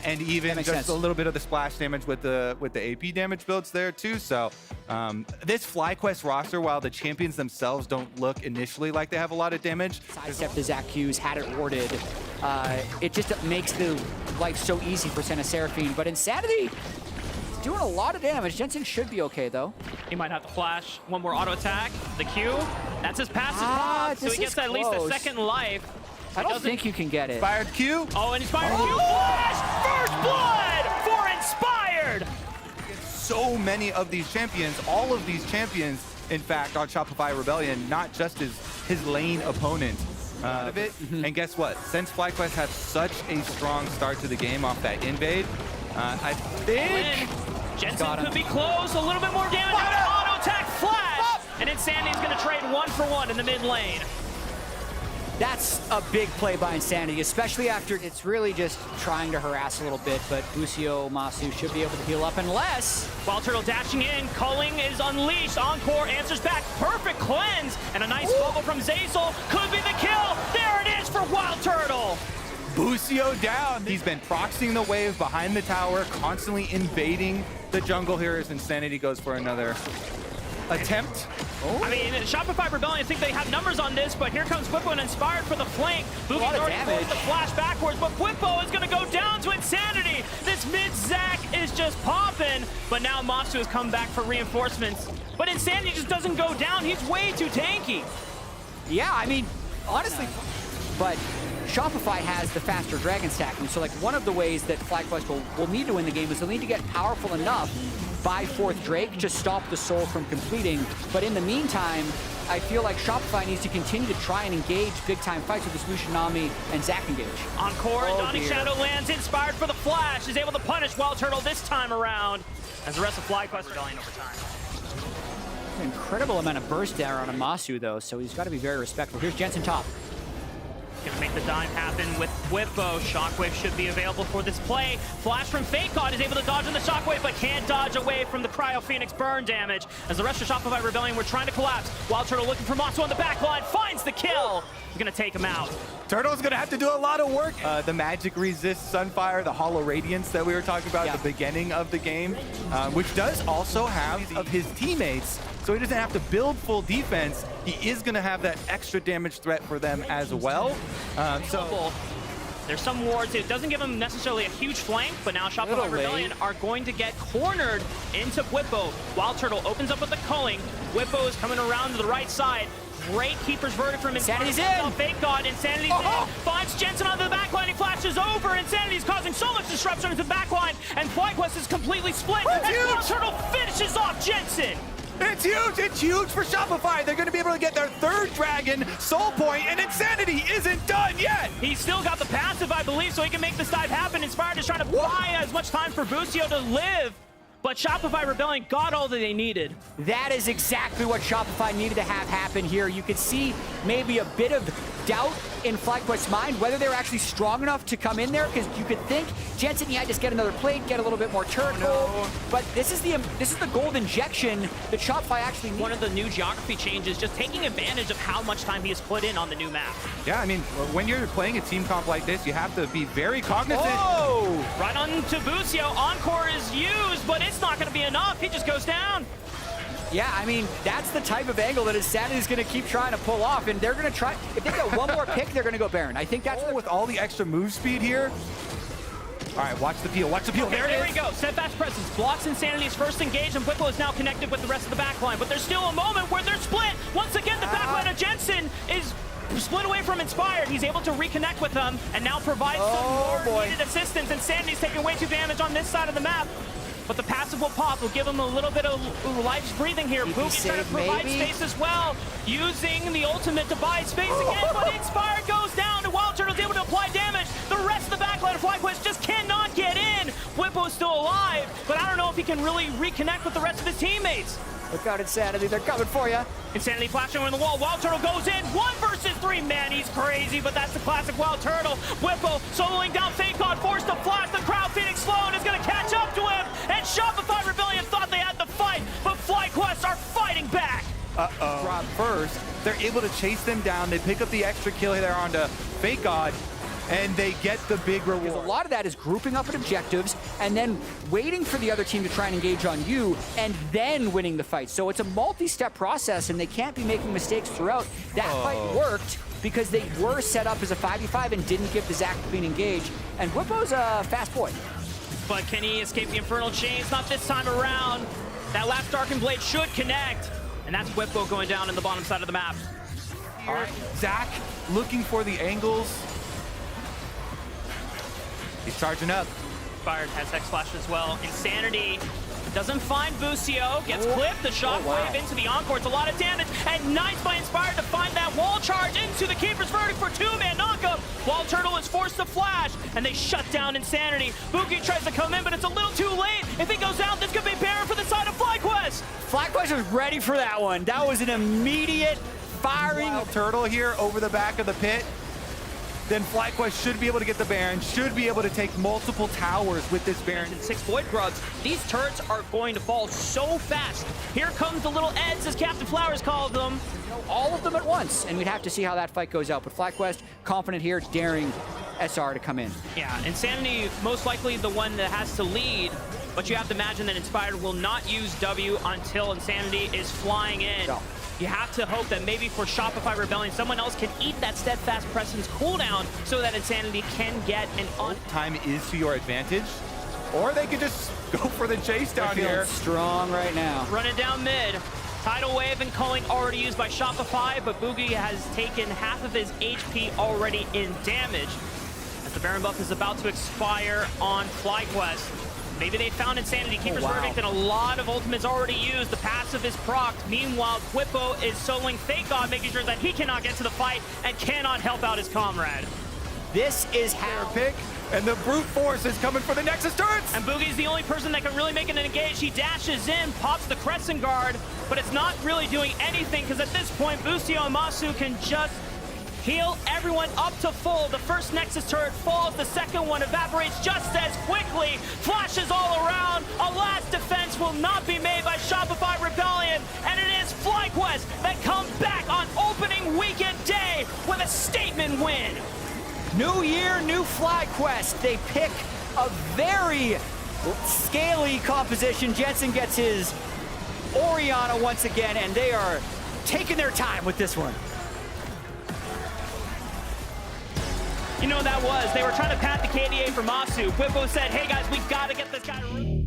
and even just sense. a little bit of the splash damage with the AP damage builds there too. So this FlyQuest roster, while the champions themselves don't look initially like they have a lot of damage, Sidestep to Zach Hughes, had it warded. It just makes the life so easy for Senna Seraphine. But Insanity doing a lot of damage. Jensen should be okay though. He might have to flash one more auto attack. The Q, that's his passive pop, so he gets at least a second life. I don't think you can get it. Inspired Q. Oh, and Inspired Q flash! First blood for Inspired! So many of these champions, all of these champions, in fact, on Shopify Rebellion, not just his lane opponent. Of it. And guess what? Since FlyQuest had such a strong start to the game off that invade, I think Jensen could be close. A little bit more damage. Auto attack flash, and Insanity's going to trade 1-for-1 in the mid lane. That's a big play by Insanity, especially after it's really just trying to harass a little bit, but Busio Masu should be able to heal up unless... Wild Turtle dashing in, Culling is unleashed, Encore answers back, perfect cleanse, and a nice bubble from Zeyzal could be the kill. There it is for Wild Turtle. Busio down. He's been proxying the wave behind the tower, constantly invading the jungle here as Insanity goes for another attempt. I mean, Shopify Rebellion, I think they have numbers on this, but here comes Bwipo and Inspired for the flank. Boogie's already forced the flash backwards, but Bwipo is going to go down to Insanity. This mid-Zac is just popping, but now Masu has come back for reinforcements. But Insanity just doesn't go down. He's way too tanky. Yeah, I mean, honestly, but Shopify has the faster dragon stacking, so like one of the ways that FlyQuest will need to win the game is they'll need to get powerful enough by 4th Drake to stop the Soul from completing. But in the meantime, I feel like Shopify needs to continue to try and engage big-time fights with this Lucian Nami and Zac engage. Encore and Dawning Shadow lands, Inspired for the flash, is able to punish Wild Turtle this time around, as the rest of FlyQuest Rebellion over time. An incredible amount of burst there on Amasu, though, so he's got to be very respectful. Here's Jensen top. Gonna make the dive happen with Bwipo. Shockwave should be available for this play. Flash from Fake God is able to dodge on the Shockwave, but can't dodge away from the Cryo Phoenix burn damage. As the rest of Shopify Rebellion were trying to collapse. Wild Turtle looking for Masu on the back line, finds the kill. He's gonna take him out. Turtle's gonna have to do a lot of work. The magic resist Sunfire, the Hollow Radiance that we were talking about at the beginning of the game, which does also have of his teammates, so he doesn't have to build full defense. He is gonna have that extra damage threat for them as well. There's some wards. It doesn't give him necessarily a huge flank, but now Shopify Rebellion are going to get cornered into Bwipo. Wild Turtle opens up with the culling. Bwipo is coming around to the right side. Great Keeper's Verdict from Insanity's in! Fake God, Insanity's in. Finds Jensen onto the backline, he flashes over. Insanity's causing so much disruption into the backline, and FlyQuest is completely split. And Wild Turtle finishes off Jensen! It's huge! It's huge for Shopify! They're gonna be able to get their 3rd dragon, Soul Point, and Insanity isn't done yet! He's still got the passive, I believe, so he can make this dive happen. Inspired is trying to buy as much time for Busio to live. But Shopify Rebellion got all that they needed. That is exactly what Shopify needed to have happen here. You could see maybe a bit of doubt in FlyQuest's mind whether they were actually strong enough to come in there, because you could think Jensen, yeah, just get another plate, get a little bit more turret gold. But this is the gold injection that Shopify actually needs. One of the new geography changes, just taking advantage of how much time he has put in on the new map. Yeah, I mean, when you're playing a team comp like this, you have to be very cognizant. Oh! Right on to Busio. Encore is used, but it's not going to be enough. He just goes down. Yeah, I mean, that's the type of angle that Insanity is going to keep trying to pull off, and they're going to try, if they get one more pick, they're going to go Baron. I think that's with all the extra move speed here. All right, watch the peel, watch the peel. Okay, there there it is. we go. Steadfast Presence blocks Insanity's first engage, and Bwipo is now connected with the rest of the backline. But there's still a moment where they're split. Once again, the backline of Jensen is split away from Inspired. He's able to reconnect with them and now provide some more needed assistance. Insanity's taking way too damage on this side of the map. But the passive will pop. Will give him a little bit of life's breathing here. Boogie's trying to provide space as well, using the ultimate to buy space again. But Inspired goes down, and Wild Turtle's able to apply damage. The rest of the backline of FlyQuest just cannot get in. Bwipo's still alive, but I don't know if he can really reconnect with the rest of his teammates. Look out, Insanity, they're coming for you. Insanity flashing on the wall. Wild Turtle goes in. 1 versus 3. Man, he's crazy, but that's the classic Wild Turtle. Bwipo soloing down Fake God, forced to flash. The crowd Phoenix slow and is going to catch up to him. And Shopify Rebellion thought they had the fight, but FlyQuest are fighting back. Drop first. They're able to chase them down. They pick up the extra kill there onto Fake God. and they get the big reward. Because a lot of that is grouping up at objectives and then waiting for the other team to try and engage on you and then winning the fight. So it's a multi-step process, and they can't be making mistakes throughout. That fight worked because they were set up as a 5v5 and didn't give the Zach a clean engage. And Whippo's a fast boy. But can he escape the Infernal Chains? Not this time around. That last Darkened Blade should connect. And that's Whippo going down in the bottom side of the map. All right, Zach looking for the angles. He's charging up. Fired has Hex Flash as well. Insanity doesn't find Busio. Gets clipped. The shockwave into the Encore. It's a lot of damage. And nice by Inspired to find that wall charge into the Keeper's Verdict for two-man knockup. While Turtle is forced to flash, and they shut down Insanity. Boogie tries to come in, but it's a little too late. If he goes out, this could be Baron for the side of FlyQuest. FlyQuest was ready for that one. That was an immediate firing. Wild Turtle here over the back of the pit. Then FlyQuest should be able to get the Baron, should be able to take multiple towers with this Baron. 6 Void Grubs. These turrets are going to fall so fast. Here comes the little Eds, as Captain Flowers called them. All of them at once, and we'd have to see how that fight goes out. But FlyQuest, confident here, daring SR to come in. Yeah, Insanity most likely the one that has to lead, but you have to imagine that Inspired will not use W until Insanity is flying in. No. You have to hope that maybe for Shopify Rebellion, someone else can eat that Steadfast Presence cooldown so that Insanity can get an on. Time is to your advantage, or they could just go for the chase down here. Strong right now. Running down mid. Tidal Wave and Culling already used by Shopify, but Boogie has taken half of his HP already in damage. As the Baron buff is about to expire on FlyQuest. Maybe they found Insanity. Keeper's Verdict, and a lot of ultimates already used. The passive is procced. Meanwhile, Whippo is soloing Fake God, making sure that he cannot get to the fight and cannot help out his comrade. This is how Pick, and the brute force is coming for the Nexus turrets. And Boogie's the only person that can really make an engage. He dashes in, pops the Crescent Guard, but it's not really doing anything because at this point, Busio and Masu can just heal everyone up to full. The first Nexus turret falls, the second one evaporates just as quickly. Flashes all around. A last defense will not be made by Shopify Rebellion, and it is FlyQuest that come back on opening weekend day with a statement win. New year, new FlyQuest. They pick a very scaly composition. Jensen gets his Orianna once again, and they are taking their time with this one. You know what that was? They were trying to pat the KDA for Masu. Whippo said, hey guys, we've got to get this guy.